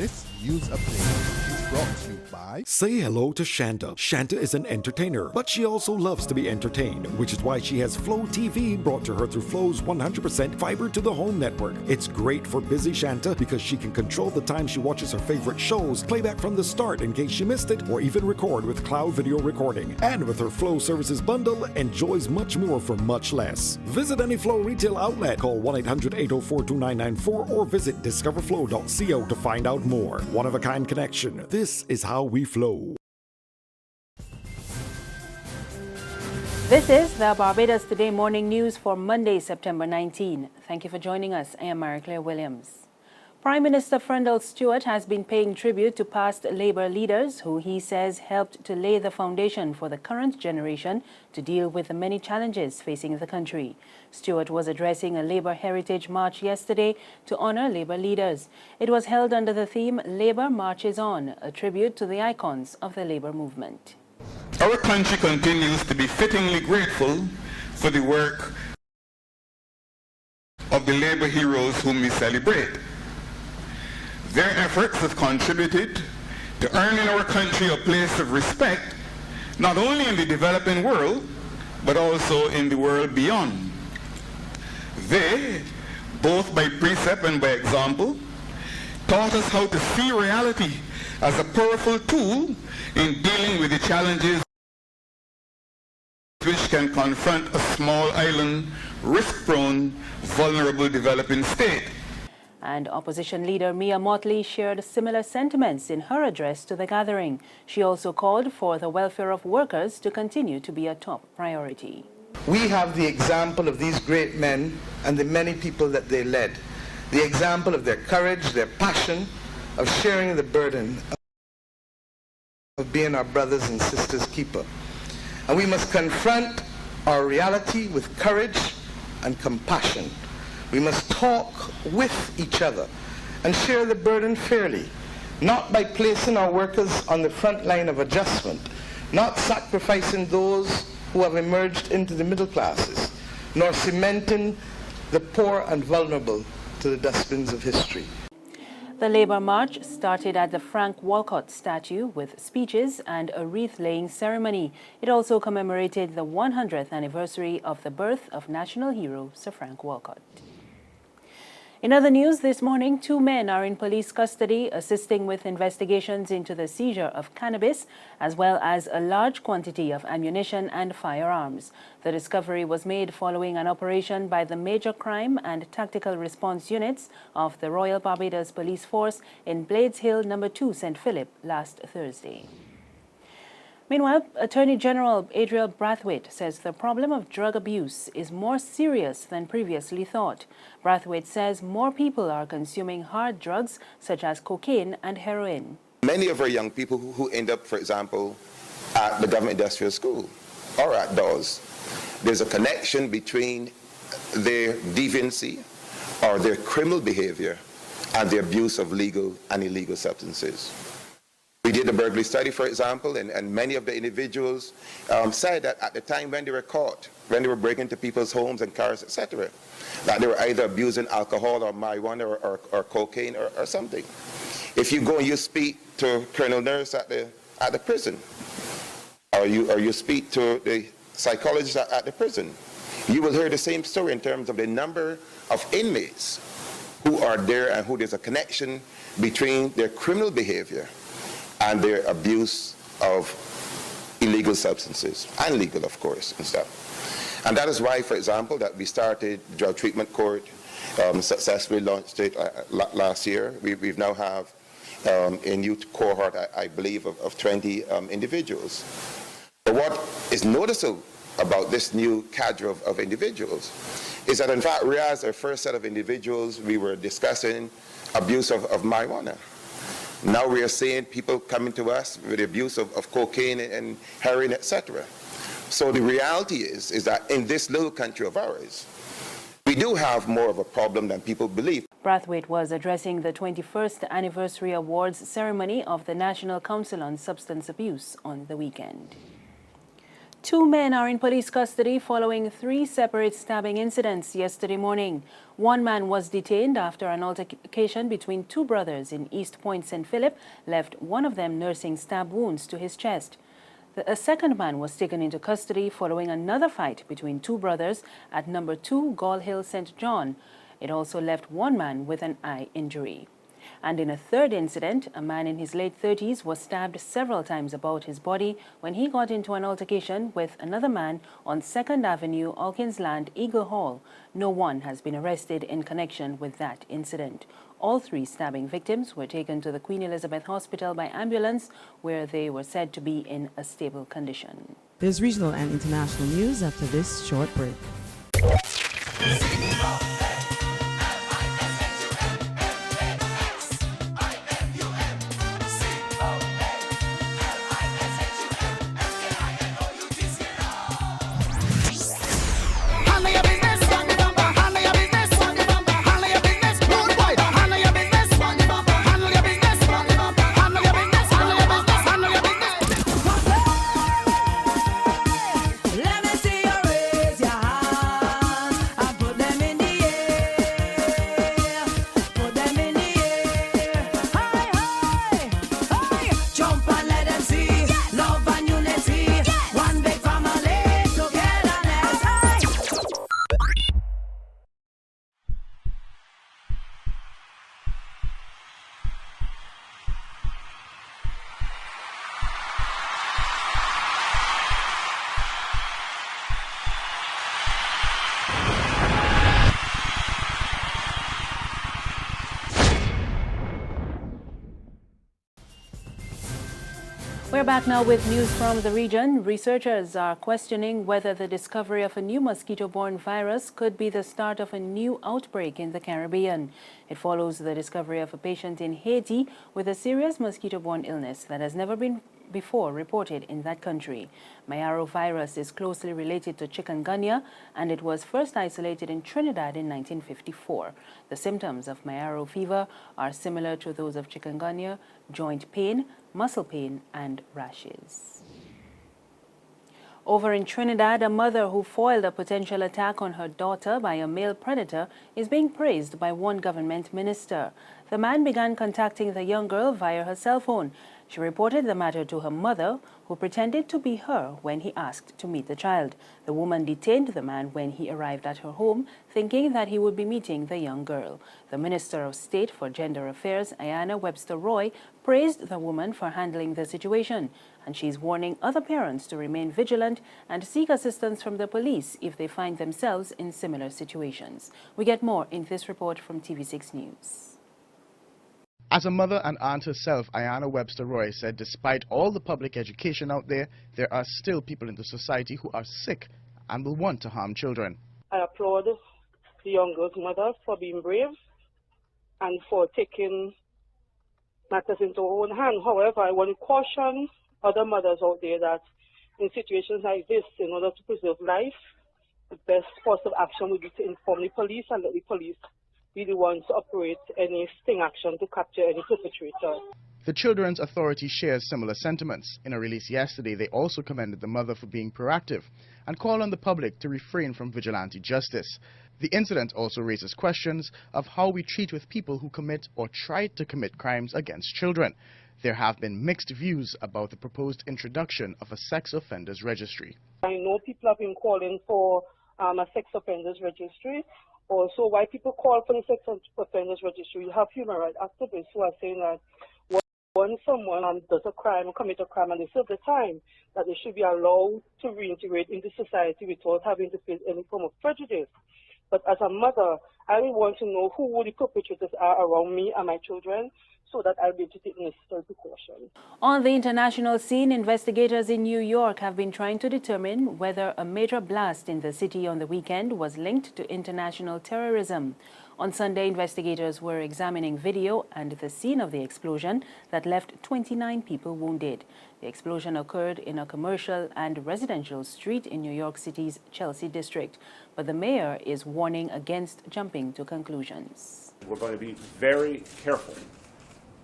This news update is brought to you by... Say hello to Shanta. Shanta is an entertainer, but she also loves to be entertained, which is why she has Flow TV brought to her through Flow's 100% fiber to the home network. It's great for busy Shanta because she can control the time she watches her favorite shows, play back from the start in case she missed it, or even record with cloud video recording. And with her Flow services bundle, enjoys much more for much less. Visit any Flow retail outlet, call 1-800-804-2994, or visit discoverflow.co to find out more. One-of-a-kind connection. This is how we flow. This is the Barbados Today morning news for Monday, September 19. Thank you for joining us. I am Marie-Claire Williams. Prime Minister Frendel Stewart has been paying tribute to past Labour leaders who he says helped to lay the foundation for the current generation to deal with the many challenges facing the country. Stewart was addressing a Labour Heritage March yesterday to honour Labour leaders. It was held under the theme Labour Marches On, a tribute to the icons of the Labour movement. Our country continues to be fittingly grateful for the work of the Labour heroes whom we celebrate. Their efforts have contributed to earning our country a place of respect, not only in the developing world, but also in the world beyond. They, both by precept and by example, taught us how to see reality as a powerful tool in dealing with the challenges which can confront a small island, risk-prone, vulnerable developing state. And opposition leader Mia Mottley shared similar sentiments in her address to the gathering. She also called for the welfare of workers to continue to be a top priority. We have the example of these great men and the many people that they led. The example of their courage, their passion, of sharing the burden of being our brothers and sisters' keeper. And we must confront our reality with courage and compassion. We must talk with each other and share the burden fairly, not by placing our workers on the front line of adjustment, not sacrificing those who have emerged into the middle classes, nor cementing the poor and vulnerable to the dustbins of history. The Labour March started at the Frank Walcott statue with speeches and a wreath-laying ceremony. It also commemorated the 100th anniversary of the birth of national hero Sir Frank Walcott. In other news this morning, 2 men are in police custody assisting with investigations into the seizure of cannabis as well as a large quantity of ammunition and firearms. The discovery was made following an operation by the Major Crime and Tactical Response Units of the Royal Barbados Police Force in Blades Hill No. 2, St. Philip last Thursday. Meanwhile, Attorney General Adriel Brathwaite says the problem of drug abuse is more serious than previously thought. Brathwaite says more people are consuming hard drugs such as cocaine and heroin. Many of our young people who end up, for example, at the government industrial school or at DAWS, there's a connection between their deviancy or their criminal behavior and the abuse of legal and illegal substances. We did a burglary study, for example, and many of the individuals said that at the time when they were caught, when they were breaking into people's homes and cars, etc., that they were either abusing alcohol or marijuana or cocaine or something. If you go and you speak to Colonel Nurse at the prison, or you speak to the psychologist at the prison, you will hear the same story in terms of the number of inmates who are there and who there's a connection between their criminal behavior and their abuse of illegal substances, and legal, of course, and stuff. And that is why, for example, that we started Drug Treatment Court, successfully launched it last year. We now have a new cohort, I believe, of 20 individuals. But what is noticeable about this new cadre of individuals is that, in fact, whereas our first set of individuals, we were discussing abuse of marijuana. Now we are seeing people coming to us with the abuse of cocaine and heroin, etc. So the reality is that in this little country of ours, we do have more of a problem than people believe. Brathwaite was addressing the 21st Anniversary Awards ceremony of the National Council on Substance Abuse on the weekend. Two men are in police custody following 3 separate stabbing incidents yesterday morning. One man was detained after an altercation between 2 brothers in East Point, St. Philip left one of them nursing stab wounds to his chest. A second man was taken into custody following another fight between 2 brothers at number 2 Gall Hill, St. John. It also left one man with an eye injury. And in a third incident, a man in his late 30s was stabbed several times about his body when he got into an altercation with another man on 2nd Avenue, Alkins Land, Eagle Hall. No one has been arrested in connection with that incident. All 3 stabbing victims were taken to the Queen Elizabeth Hospital by ambulance, where they were said to be in a stable condition. There's regional and international news after this short break. We're back now with news from the region. Researchers are questioning whether the discovery of a new mosquito-borne virus could be the start of a new outbreak in the Caribbean. It follows the discovery of a patient in Haiti with a serious mosquito-borne illness that has never been before reported in that country. Mayaro virus is closely related to chikungunya, and it was first isolated in Trinidad in 1954. The symptoms of Mayaro fever are similar to those of chikungunya: joint pain, muscle pain, and rashes. Over in Trinidad, a mother who foiled a potential attack on her daughter by a male predator is being praised by one government minister. The man began contacting the young girl via her cell phone. She reported the matter to her mother, who pretended to be her when he asked to meet the child. The woman detained the man when he arrived at her home, thinking that he would be meeting the young girl. The Minister of State for Gender Affairs, Ayanna Webster Roy, praised the woman for handling the situation, and she's warning other parents to remain vigilant and seek assistance from the police if they find themselves in similar situations. We get more in this report from TV6 News. As a mother and aunt herself, Ayanna Webster Roy said despite all the public education out there, there are still people in the society who are sick and will want to harm children. I applaud the young girl's mother for being brave and for taking matters into her own hand. However, I want to caution other mothers out there that in situations like this, in order to preserve life, the best course of action would be to inform the police and let the police be the ones to operate any sting action to capture any perpetrator. The Children's Authority shares similar sentiments. In a release yesterday, they also commended the mother for being proactive and called on the public to refrain from vigilante justice. The incident also raises questions of how we treat with people who commit or try to commit crimes against children. There have been mixed views about the proposed introduction of a sex offenders registry. I know people have been calling for a sex offenders registry. Also, why people call for the sex offenders registry, you have human rights activists who are saying that when someone does a crime or commit a crime and they serve the time, that they should be allowed to reintegrate into society without having to face any form of prejudice. But as a mother, I really want to know who the perpetrators are around me and my children, so that I'll be able to take necessary precautions. On the international scene, investigators in New York have been trying to determine whether a major blast in the city on the weekend was linked to international terrorism. On Sunday, investigators were examining video and the scene of the explosion that left 29 people wounded. The explosion occurred in a commercial and residential street in New York City's Chelsea district, but the mayor is warning against jumping to conclusions. We're going to be very careful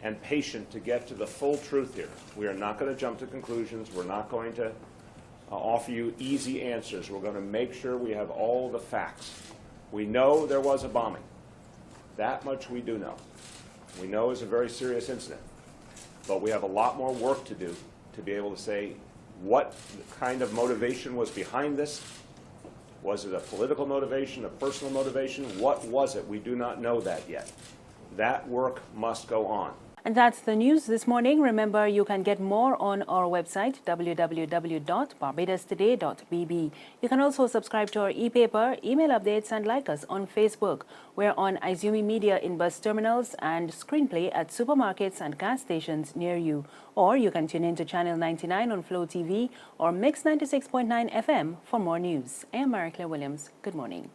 and patient to get to the full truth here. We are not going to jump to conclusions. We're not going to offer you easy answers. We're going to make sure we have all the facts. We know there was a bombing. That much we do know. We know it's a very serious incident. But we have a lot more work to do to be able to say what kind of motivation was behind this. Was it a political motivation, a personal motivation? What was it? We do not know that yet. That work must go on. And that's the news this morning. Remember, you can get more on our website, www.barbadostoday.bb. You can also subscribe to our e-paper, email updates, and like us on Facebook. We're on Izumi Media in bus terminals and Screenplay at supermarkets and gas stations near you. Or you can tune in to Channel 99 on Flow TV or Mix 96.9 FM for more news. I am Mary Claire Williams. Good morning.